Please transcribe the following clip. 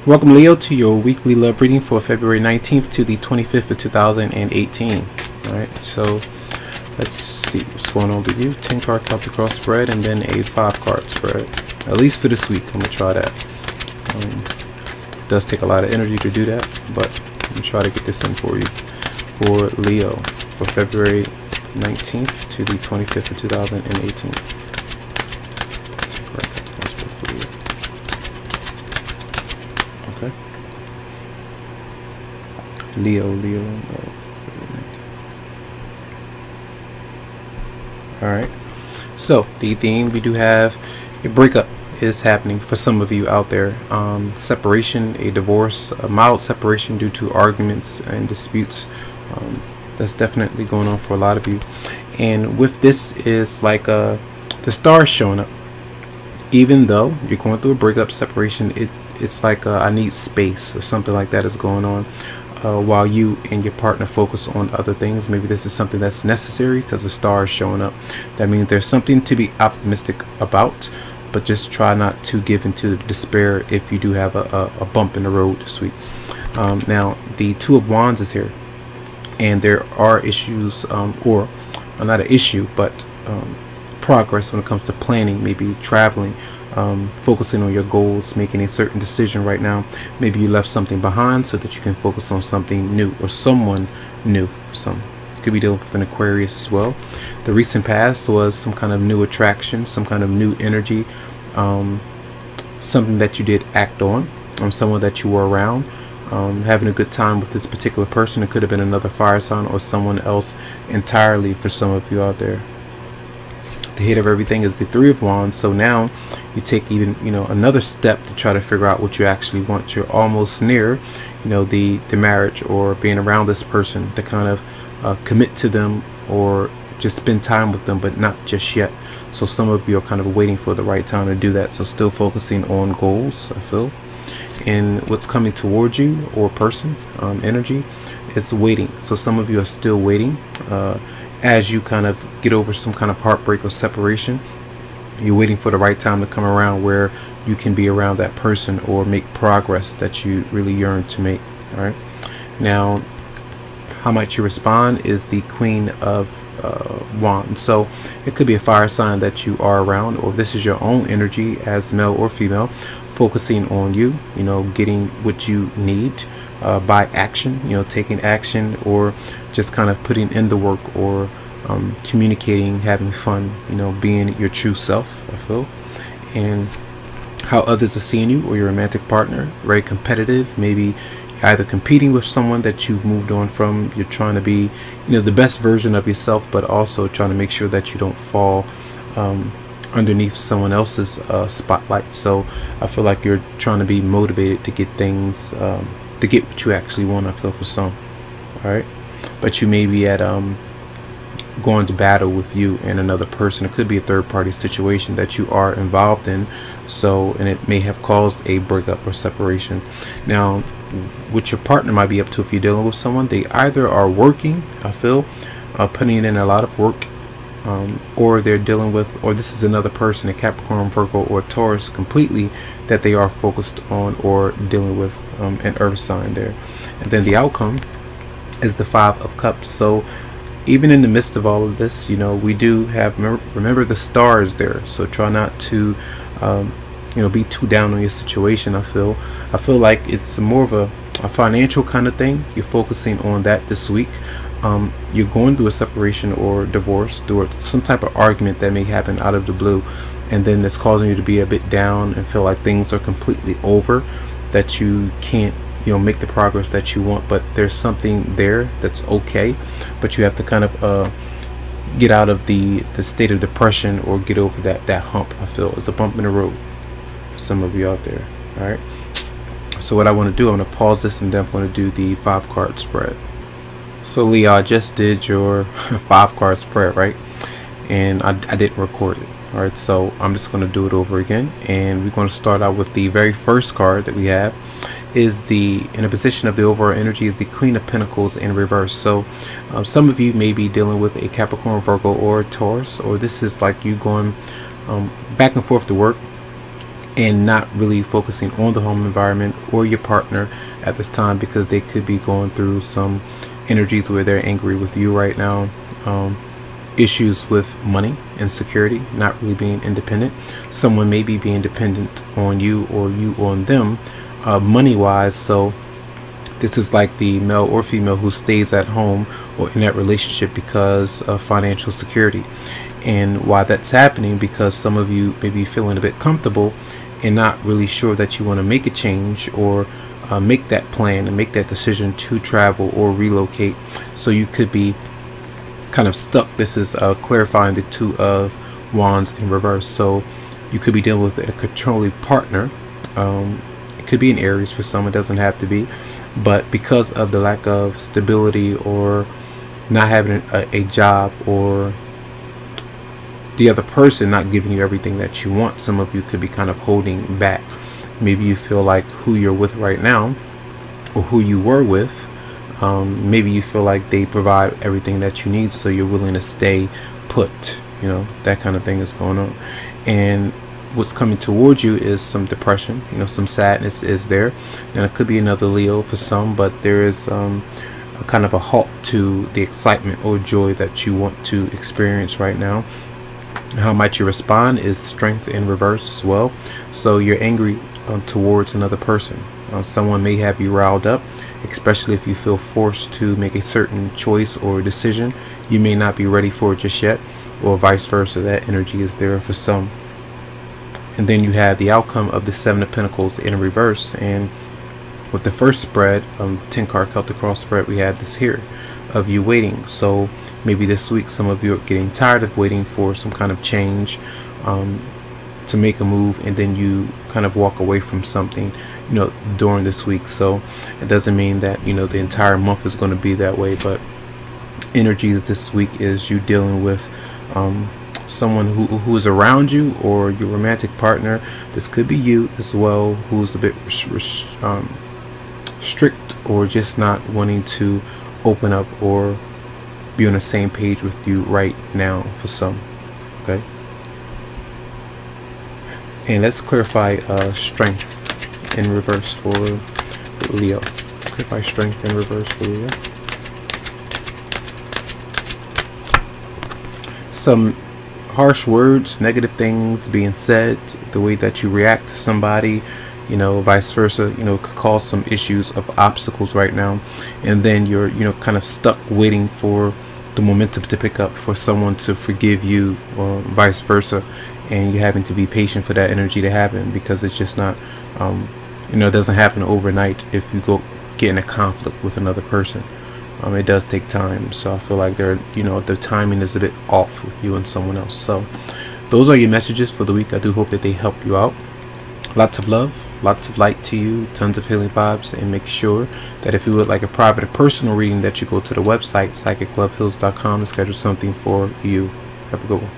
Welcome, Leo, to your weekly love reading for February 19th to the 25th of 2018. Alright, so let's see what's going on with you. 10 card Celtic cross spread and then a 5 card spread. At least for this week, I'm going to try that. It does take a lot of energy to do that, but I'm going to try to get this in for you. For Leo, for February 19th to the 25th of 2018. Okay. Leo. Alright. So the theme, we do have a breakup is happening for some of you out there. Separation, a divorce, a mild separation due to arguments and disputes. That's definitely going on for a lot of you. And with this is like the stars showing up. Even though you're going through a breakup, separation, it's like I need space or something like that is going on while you and your partner focus on other things. Maybe this is something that's necessary because the star is showing up. That means there's something to be optimistic about, but just try not to give into despair if you do have a bump in the road this week. Now the Two of Wands is here, and there are issues or not an issue, but progress when it comes to planning, maybe traveling, focusing on your goals, making a certain decision right now. Maybe you left something behind so that you can focus on something new or someone new. Some could be dealing with an Aquarius as well. The recent past was some kind of new attraction, some kind of new energy, something that you did act on, someone that you were around, having a good time with this particular person. It could have been another fire sign or someone else entirely for some of you out there. The head of everything is the Three of Wands. So now you take even another step to try to figure out what you actually want. You're almost near the marriage or being around this person to kind of commit to them or just spend time with them, but not just yet. So some of you are kind of waiting for the right time to do that. So still focusing on goals, I feel, and what's coming towards you or person, energy is waiting. So some of you are still waiting as you kind of get over some kind of heartbreak or separation. You're waiting for the right time to come around where you can be around that person or make progress that you really yearn to make. All right, now how might you respond is the Queen of Wands. So it could be a fire sign that you are around, or this is your own energy as male or female, focusing on you, getting what you need by action, taking action, or just kind of putting in the work, or communicating, having fun, being your true self, I feel. And how others are seeing you or your romantic partner, very competitive, maybe either competing with someone that you've moved on from. You're trying to be the best version of yourself, but also trying to make sure that you don't fall underneath someone else's spotlight. So I feel like you're trying to be motivated to get things, to get what you actually want, I feel, for some. All right, but you may be at going to battle with you and another person. It could be a third-party situation that you are involved in, and it may have caused a breakup or separation. Now what your partner might be up to, if you're dealing with someone, they either are working, I feel, putting in a lot of work, or they're dealing with, or this is another person, a Capricorn, Virgo, or Taurus completely, that they are focused on or dealing with an earth sign there. And then the outcome is the Five of Cups. So even in the midst of all of this, we do have, remember the stars there. So try not to be too down on your situation. I feel like it's more of a financial kind of thing. You're focusing on that this week. You're going through a separation or divorce, through some type of argument that may happen out of the blue, and then it's causing you to be a bit down and feel like things are completely over, that you can't make the progress that you want. But there's something there that's okay, but you have to kind of get out of the state of depression or get over that hump. I feel it's a bump in the road for some of you out there. All right, so what I want to do, I'm going to pause this and then I'm going to do the 5 card spread. So Leo, I just did your 5 card spread, right? And I didn't record it. All right, so I'm just going to do it over again, and we're going to start out with the very first card that we have is in a position of the overall energy is the Queen of Pentacles in reverse. So some of you may be dealing with a Capricorn, Virgo, or Taurus, or this is like you going back and forth to work, and not really focusing on the home environment or your partner at this time, because they could be going through some energies where they're angry with you right now. Issues with money and security, not really being independent. Someone may be being dependent on you or you on them, money wise. So this is like the male or female who stays at home or in that relationship because of financial security. And why that's happening, because some of you may be feeling a bit comfortable and not really sure that you want to make a change or make that plan and make that decision to travel or relocate. So you could be kind of stuck. This is clarifying the Two of Wands in reverse. So you could be dealing with a controlling partner. It could be an Aries for some, it doesn't have to be, but because of the lack of stability or not having a job, or the other person not giving you everything that you want, some of you could be kind of holding back. Maybe you feel like who you're with right now, or who you were with, maybe you feel like they provide everything that you need, so you're willing to stay put. You know, that kind of thing is going on. And what's coming towards you is some depression, you know, some sadness is there. And it could be another Leo for some, but there is a kind of a halt to the excitement or joy that you want to experience right now. How might you respond is Strength in reverse as well. So you're angry towards another person. Someone may have you riled up, especially if you feel forced to make a certain choice or decision. You may not be ready for it just yet, or vice versa. That energy is there for some. And then you have the outcome of the Seven of Pentacles in reverse. And with the first spread, 10 card Celtic cross spread, we had this here of you waiting. So maybe this week some of you are getting tired of waiting for some kind of change, to make a move, and then you kind of walk away from something, you know, during this week. So it doesn't mean that, you know, the entire month is going to be that way, but energies this week is you dealing with someone who is around you, or your romantic partner. This could be you as well, who's a bit strict, or just not wanting to open up or be on the same page with you right now for some. Okay, and let's clarify strength in reverse for Leo. Clarify strength in reverse for Leo. Some harsh words, negative things being said, the way that you react to somebody, you know, vice versa, you know, could cause some issues of obstacles right now. And then you're, you know, kind of stuck waiting for the momentum to pick up for someone to forgive you, or vice versa. And you're having to be patient for that energy to happen, because it's just not, you know, it doesn't happen overnight. If you go get in a conflict with another person, it does take time. So I feel like they're, you know, the timing is a bit off with you and someone else. So those are your messages for the week. I do hope that they help you out. Lots of love, lots of light to you, tons of healing vibes, and make sure that if you would like a private or personal reading, that you go to the website psychicloveheals.com and schedule something for you. Have a good one.